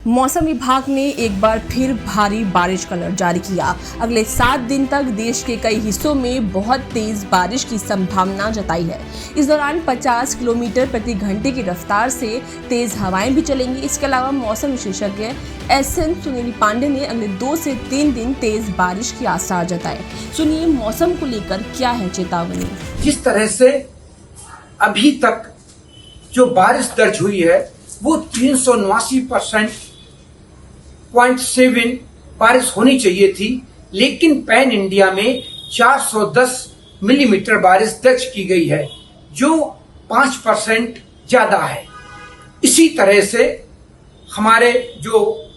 मौसम विभाग ने एक बार फिर भारी बारिश का अलर्ट जारी किया। अगले 7 दिन तक देश के कई हिस्सों में बहुत तेज बारिश की संभावना जताई है। इस दौरान 50 किलोमीटर प्रति घंटे की रफ्तार से तेज हवाएं भी चलेंगी। इसके अलावा मौसम विशेषज्ञ SN सुनील पांडे ने अगले 2 से 3 दिन तेज बारिश की आसार जताए। सुनिए मौसम को लेकर क्या है चेतावनी। जिस तरह से अभी तक जो बारिश दर्ज हुई है वो 379.7 बारिश होनी चाहिए थी, लेकिन पैन इंडिया में 410 मिलीमीटर बारिश दर्ज की गई है, जो 5% ज्यादा है। इसी तरह से हमारे जो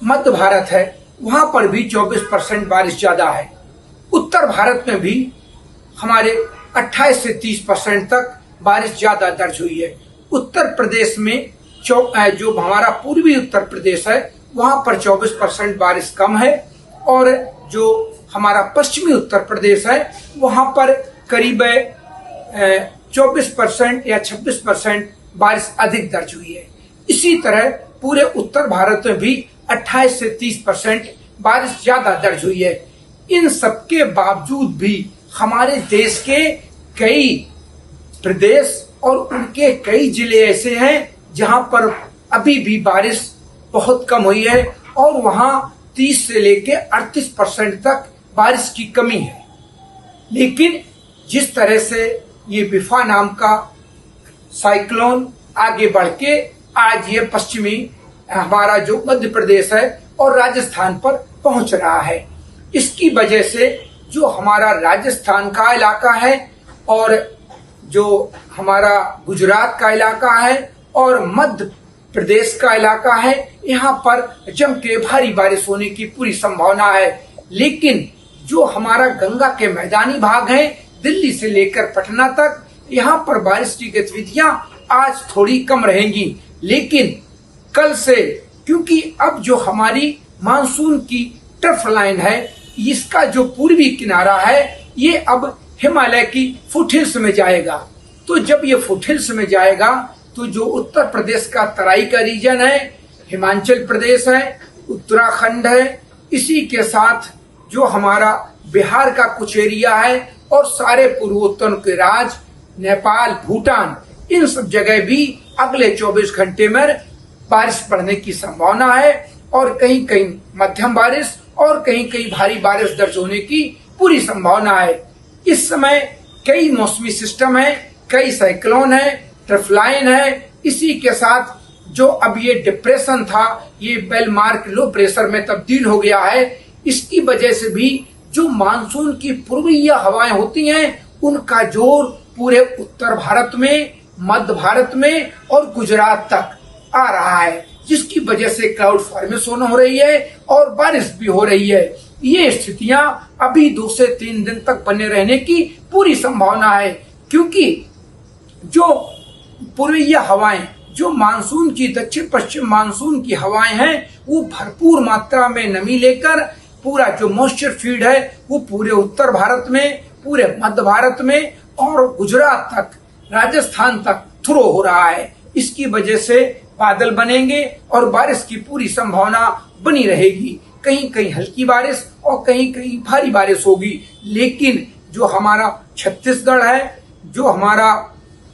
मध्य भारत है वहां पर भी 24% बारिश ज्यादा है। उत्तर भारत में भी हमारे 28 से 30% तक बारिश ज्यादा दर्ज हुई है। उत्तर प्रदेश में जो हमारा पूर्वी उत्तर प्रदेश है वहां पर 24% बारिश कम है, और जो हमारा पश्चिमी उत्तर प्रदेश है वहां पर करीब 24% या 26% बारिश अधिक दर्ज हुई है। इसी तरह पूरे उत्तर भारत में भी 28 से 30% बारिश ज्यादा दर्ज हुई है। इन सबके बावजूद भी हमारे देश के कई प्रदेश और उनके कई जिले ऐसे हैं जहां पर अभी भी बारिश बहुत कम हुई है, और वहां 30 से लेके 38% तक बारिश की कमी है। लेकिन जिस तरह से ये बिफा नाम का साइक्लोन आगे बढ़ के आज ये पश्चिमी हमारा जो मध्य प्रदेश है और राजस्थान पर पहुंच रहा है, इसकी वजह से जो हमारा राजस्थान का इलाका है और जो हमारा गुजरात का इलाका है और मध्य प्रदेश का इलाका है, यहाँ पर जम के भारी बारिश होने की पूरी संभावना है। लेकिन जो हमारा गंगा के मैदानी भाग है, दिल्ली से लेकर पटना तक, यहाँ पर बारिश की गतिविधियां आज थोड़ी कम रहेंगी। लेकिन कल से, क्योंकि अब जो हमारी मानसून की ट्रफ लाइन है, इसका जो पूर्वी किनारा है ये अब हिमालय की फुटहिल्स में जाएगा। तो जब ये फुटहिल्स में जाएगा तो जो उत्तर प्रदेश का तराई का रीजन है, हिमाचल प्रदेश है, उत्तराखंड है, इसी के साथ जो हमारा बिहार का कुछ एरिया है और सारे पूर्वोत्तर के राज्य, नेपाल, भूटान, इन सब जगह भी अगले 24 घंटे में बारिश पड़ने की संभावना है, और कहीं कहीं मध्यम बारिश और कहीं कहीं भारी बारिश दर्ज होने की पूरी संभावना है। इस समय कई मौसमी सिस्टम है, कई साइक्लोन है, ट्रफ लाइन है, इसी के साथ जो अब ये डिप्रेशन था ये बेल मार्क लो प्रेशर में तब्दील हो गया है। इसकी वजह से भी जो मानसून की पूर्वीय हवाएं होती हैं उनका जोर पूरे उत्तर भारत में, मध्य भारत में और गुजरात तक आ रहा है, जिसकी वजह से क्लाउड फॉर्मेशन हो रही है और बारिश भी हो रही है। ये स्थितियां अभी 2 से 3 दिन तक बने रहने की पूरी संभावना है, क्योंकि जो पूर्वीय हवाएं, जो मानसून की दक्षिण पश्चिम मानसून की हवाएं हैं, वो भरपूर मात्रा में नमी लेकर पूरा जो मॉइस्चर फीड है वो पूरे उत्तर भारत में, पूरे मध्य भारत में और गुजरात तक, राजस्थान तक थ्रो हो रहा है। इसकी वजह से बादल बनेंगे और बारिश की पूरी संभावना बनी रहेगी। कहीं कहीं हल्की बारिश और कहीं कहीं भारी बारिश होगी। लेकिन जो हमारा छत्तीसगढ़ है, जो हमारा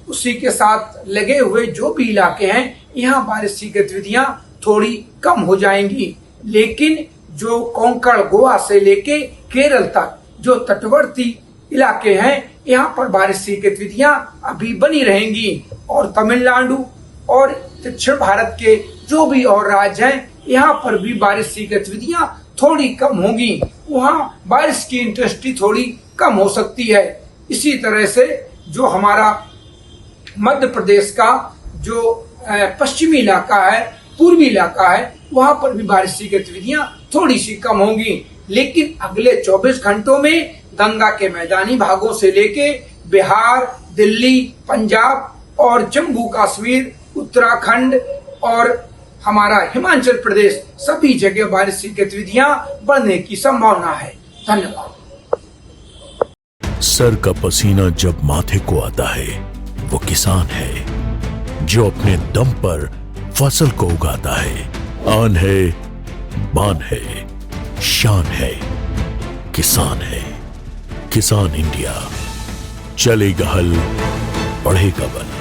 उसी के साथ लगे हुए जो भी इलाके हैं, यहाँ बारिश की गतिविधियां थोड़ी कम हो जाएंगी। लेकिन जो कोंकण, गोवा से लेके केरल तक जो तटवर्ती इलाके हैं, यहाँ पर बारिश की गतिविधियां अभी बनी रहेंगी, और तमिलनाडु और दक्षिण भारत के जो भी और राज्य हैं यहाँ पर भी बारिश की गतिविधियां थोड़ी कम होंगी। वहाँ बारिश की इंटेंसिटी थोड़ी कम हो सकती है। इसी तरह से जो हमारा मध्य प्रदेश का जो पश्चिमी इलाका है, पूर्वी इलाका है, वहां पर भी बारिश की गतिविधियां थोड़ी सी कम होंगी। लेकिन अगले 24 घंटों में गंगा के मैदानी भागों से लेके बिहार, दिल्ली, पंजाब और जम्मू कश्मीर, उत्तराखंड और हमारा हिमाचल प्रदेश, सभी जगह बारिश की गतिविधियां बढ़ने की संभावना है। धन्यवाद। सर का पसीना जब माथे को आता है वो किसान है जो अपने दम पर फसल को उगाता है। आन है, बान है, शान है, किसान है। किसान इंडिया, चलेगा हल, बढ़ेगा बल।